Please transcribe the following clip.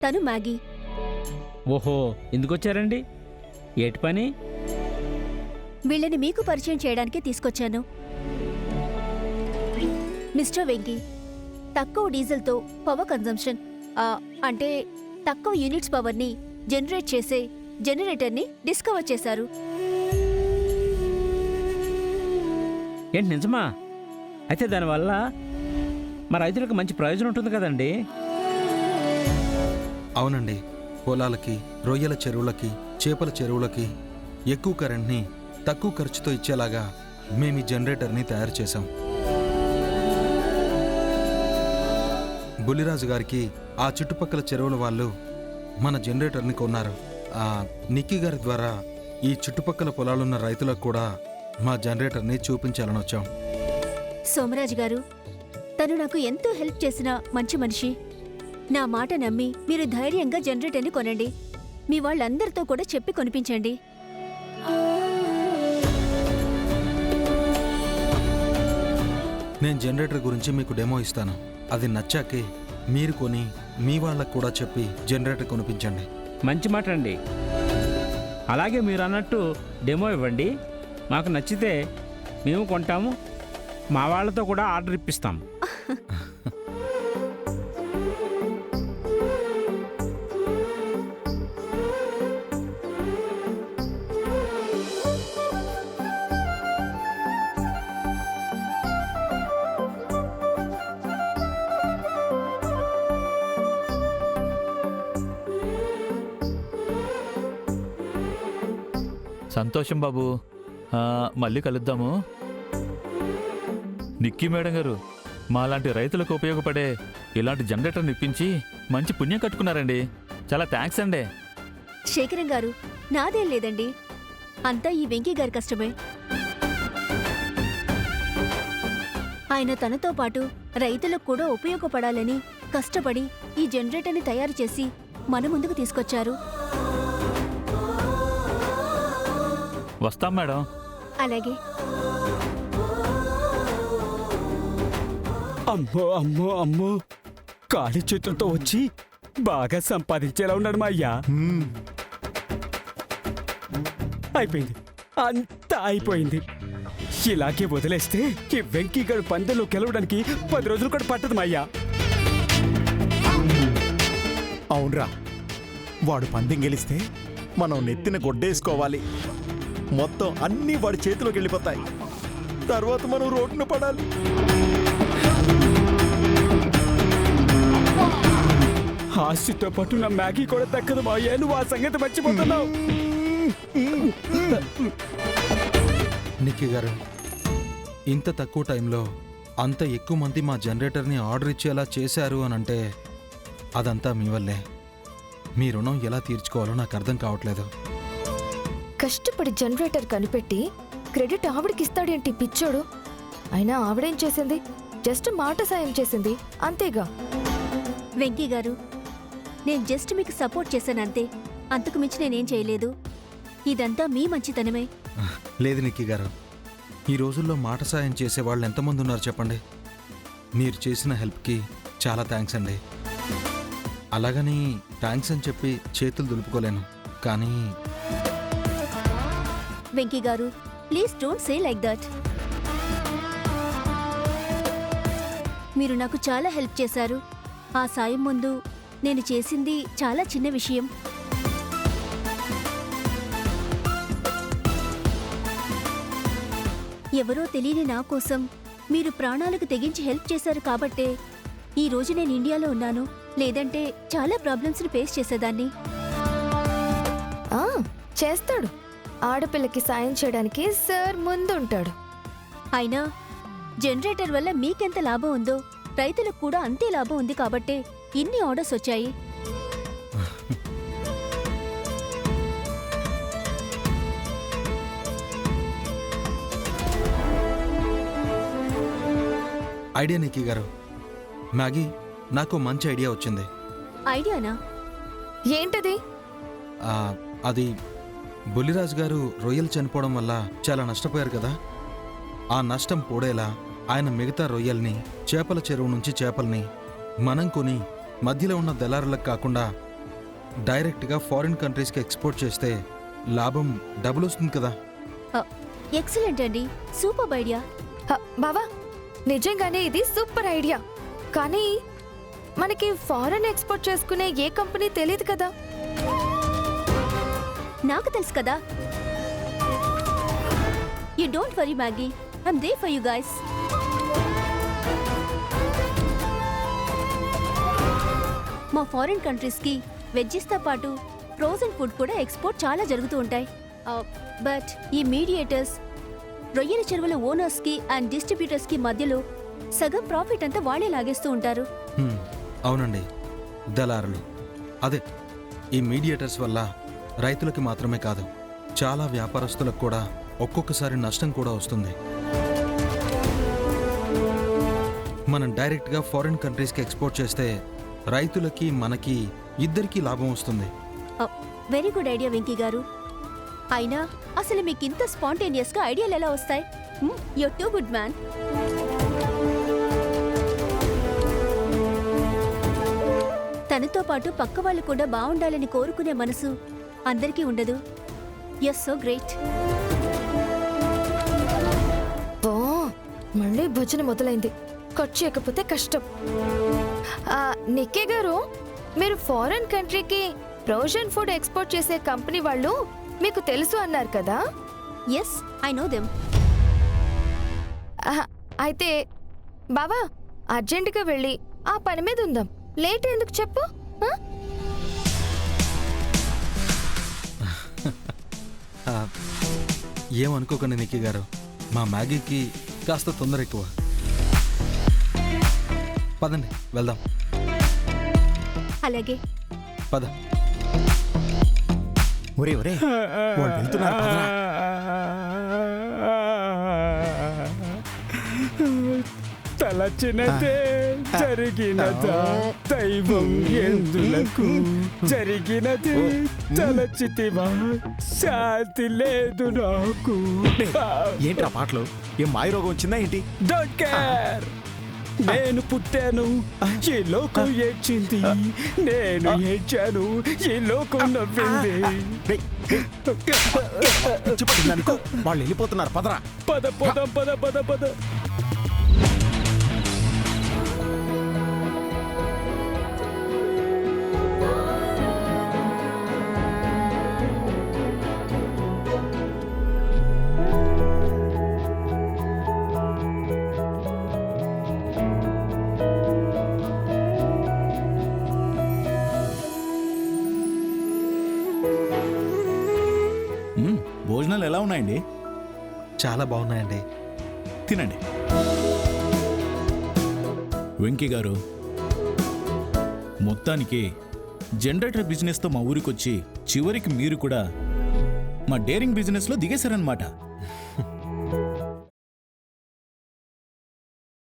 తను మ్యాగీ. ఓహో, ఎందుకొచ్చారండి? ఏటి పని? వీళ్ళని మీకు పరిచయం చేయడానికి తీసుకొచ్చాను. మిస్టర్ వెంకీ, తక్కువ డీజిల్తో పవర్ కన్జంప్షన్ అంటే తక్కువ యూనిట్స్ పవర్ని జనరేట్ చేసే జనరేటర్ని డిస్కవర్ చేశారు. ఏంటి నిజమా? అయితే దానివల్ల మా రైతులకు మంచి ప్రయోజనం ఉంటుంది కదండి. అవునండి, పొలాలకి, రొయ్యల చెరువులకి, చేపల చెరువులకి ఎక్కువ కరెంట్ని తక్కువ ఖర్చుతో ఇచ్చేలాగా మేము ఈ జనరేటర్ని తయారు చేశాం. బుల్లిరాజు గారికి ఆ చుట్టుపక్కల చెరువుల వాళ్ళు మన జనరేటర్ని కొన్నారు. నిక్కీ గారి ద్వారా ఈ చుట్టుపక్కల పొలాలున్న రైతులకు కూడా మా జనరేటర్ని చూపించాలని వచ్చాం. సోమరాజు గారు, తను నాకు ఎంతో హెల్ప్ చేసిన మంచి మనిషి. నా మాట నమ్మి మీరు ధైర్యంగా జనరేటర్ని కొనండి. మీ వాళ్ళందరితో కూడా చెప్పి కొనిపించండి. నేను జనరేటర్ గురించి మీకు డెమో ఇస్తాను. అది నచ్చాకే మీరు కొని మీ వాళ్ళకు కూడా చెప్పి జనరేటర్ కొనిపించండి. మంచి మాట అండి. అలాగే మీరు అన్నట్టు డెమో ఇవ్వండి. మాకు నచ్చితే మేము కొంటాము, మా వాళ్ళతో కూడా ఆర్డర్ ఇప్పిస్తాము. సంతోషం బాబు, మళ్ళీ కలుద్దాము. నిక్కీ మేడం గారు, మాలాంటి రైతులకు ఉపయోగపడే ఇలాంటి జనరేటర్ని ఇప్పించి మంచి పుణ్యం కట్టుకున్నారండి. చాలా థ్యాంక్స్ అండి. శేఖరం గారు, నాదేం లేదండి, అంతా ఈ వెంకీ గారి కష్టమే. ఆయన తనతో పాటు రైతులకు కూడా ఉపయోగపడాలని కష్టపడి ఈ జనరేటర్ని తయారు చేసి మన ముందుకు తీసుకొచ్చారు. వస్తాం మేడం. అలాగే. అమ్మో అమ్మో అమ్మో, ఖాళీ చేతులతో వచ్చి బాగా సంపాదించేలా ఉన్నాడు మా అయ్యా. అయిపోయింది, అంతా అయిపోయింది. ఇలాగే వదిలేస్తే ఈ వెంకీగాడు పందెంలో గెలవడానికి 10 రోజులు కూడా పట్టదు మా అయ్యా. అవునరా, వాడు పందెం గెలిస్తే మనం నెత్తిన గొడ్డేసుకోవాలి. మొత్తం అన్నీ వాడి చేతిలోకి వెళ్ళిపోతాయి. తర్వాత మనం రోడ్డున పడాలి. ఆస్తితో పాటు నా మ్యాగీ కూడా దక్కదు మా అయ్యా. నువ్వు ఆ సంగతి మర్చిపోతున్నావు. నిక్కీ గారు, ఇంత తక్కువ టైంలో అంత ఎక్కువ మంది మా జనరేటర్ని ఆర్డర్ ఇచ్చేలా చేశారు అని అంటే అదంతా మీ వల్లే. మీ రుణం ఎలా తీర్చుకోవాలో నాకు అర్థం కావట్లేదు. కష్టపడి జనరేటర్ కనిపెట్టి క్రెడిట్ ఆవిడకిస్తాడేంటి పిచ్చోడు. అయినా ఆవిడేం చేసింది? జస్ట్ మాట సాయం చేసింది, అంతేగా. వెంకీ గారు, నేను జస్ట్ మీకు సపోర్ట్ చేశానంతే, అంతకు మించి నేనేం చేయలేదు. ఇదంతా మీ మంచితనమే. లేదు నిక్కీ గారు, ఈ రోజుల్లో మాట సాయం చేసేవాళ్ళు ఎంతమంది ఉన్నారు చెప్పండి. మీరు చేసిన హెల్ప్కి చాలా థ్యాంక్స్ అండి. అలాగని థ్యాంక్స్ అని చెప్పి చేతులు దులుపుకోలేను, కానీ వెంకీ గారు, please don't say like that. మీరు నాకు చాలా హెల్ప్ చేశారు. ఆ సాయం ముందు నేను చేసింది చాలా చిన్న విషయం. ఎవరో తెలియని నా కోసం మీరు ప్రాణాలకు తెగించి హెల్ప్ చేశారు కాబట్టే ఈ రోజు నేను ఇండియాలో ఉన్నాను. లేదంటే చాలా ప్రాబ్లమ్స్ని ఫేస్ చేసేదాన్ని. చేస్తాడు. ఆడపిల్లకి సాయం చేయడానికి సార్ ముందుంటాడు. అయినా జనరేటర్ వల్ల మీకెంత లాభం ఉందో రైతులకు కూడా అంతే లాభం ఉంది కాబట్టే ఇన్ని ఆర్డర్స్ వచ్చాయి. ఐడియా నిక్కీ గారు. మ్యాగీ, నాకు మంచి ఐడియా వచ్చింది. ఐడియానా? ఏంటది? అది బుల్లిరాజు గారు రొయ్యలు చనిపోవడం వల్ల చాలా నష్టపోయారు కదా. ఆ నష్టం పోడేలా ఆయన మిగతా రొయ్యల్ని, చేపల చెరువు నుంచి చేపల్ని మనం కొని మధ్యలో ఉన్న దళారులకు కాకుండా డైరెక్ట్గా ఫారిన్ కంట్రీస్కి ఎక్స్పోర్ట్ చేస్తే లాభం డబుల్ వస్తుంది కదా. ఎక్సలెంట్ అండి, సూపర్ ఐడియా. బావా నిజంగానే ఇది సూపర్ ఐడియా. కానీ మనకి ఫారెన్ ఎక్స్పోర్ట్ చేసుకునే ఏ కంపెనీ తెలియదు కదా. నాకు తెలుసు కదా. You don't worry Maggie, I'm there for you guys. మా ఫారిన్ కంట్రీస్కి వెజ్జెస్తో పాటు ఫ్రోజన్ ఫుడ్ కూడా ఎక్స్పోర్ట్ చాలా జరుగుతూ ఉంటాయి. బట్ ఈ మీడియేటర్స్ రొయ్యల చెరువుల ఓనర్స్కి అండ్ డిస్ట్రిబ్యూటర్స్కి మధ్యలో సగం ప్రాఫిట్ అంతా వాళ్ళే లాగేస్తూ ఉంటారు. అవునండి, దళారులు. అదే ఈ మీడియేటర్స్ వల్ల రైతులకి మాత్రమే కాదు, చాలా వ్యాపారస్తులకు కూడా ఒక్కొక్కసారి నష్టం కూడా వస్తుంది. మనం డైరెక్ట్గా ఫారిన్ కంట్రీస్కి ఎక్స్పోర్ట్ చేస్తే రైతులకి మనకి ఇద్దరికీ లాభం వస్తుంది. వెరీ గుడ్ ఐడియా వెంకీ గారు. అయినా అసలు మీకు ఇంత స్పాంటేనియస్గా ఐడియాలు ఎలా వస్తాయి? You're too good man. తనతో పాటు పక్క వాళ్ళు కూడా బాగుండాలని కోరుకునే మనసు అందరికీ ఉండదు. Yes so great. మళ్ళీ భజన మొదలైంది. కట్ చేయకపోతే కష్టం. నిక్కే గారు, మీరు ఫారెన్ కంట్రీకి ఫ్రోజన్ ఫుడ్ ఎక్స్పోర్ట్ చేసే కంపెనీ వాళ్ళు మీకు తెలుసు అన్నారు కదా. Yes, I know them. అయితే బావా అర్జెంటుగా వెళ్ళి ఆ పని మీద ఉందాం. లేట్ ఎందుకు చెప్పు. ఏమనుకోకండి నిక్కీ గారు, మా మ్యాగీకి కాస్త తొందర ఎక్కువ. పదండి వెళ్దాం. అలాగే. పద. ఒరే ఒరే వాళ్ళు వెళ్తున్నారు, పదరా. తలచినదే జరిగినదా దైవం ఎందులకు జరిగినది తలచితివా శాంతి లేదు నాకు. ఏంట్రా పాటలు? ఏం మాయరోగం వచ్చిందా ఏంటి? Don't care. నేను పుట్టాను, ఈ లోకం ఏడ్చింది. నేను ఏడ్చాను, ఈ లోకం నవ్వింది. చెప్పండి, వాళ్ళు వెళ్ళిపోతున్నారు, పదరా. పద పద పద పద పద. భోజనాలు ఎలా ఉన్నాయండి? చాలా బాగున్నాయండి. తినండి. వెంకీ గారు, మొత్తానికి జనరేటర్ బిజినెస్తో మా ఊరికొచ్చి చివరికి మీరు కూడా మా డేరింగ్ బిజినెస్లో దిగేశారనమాట.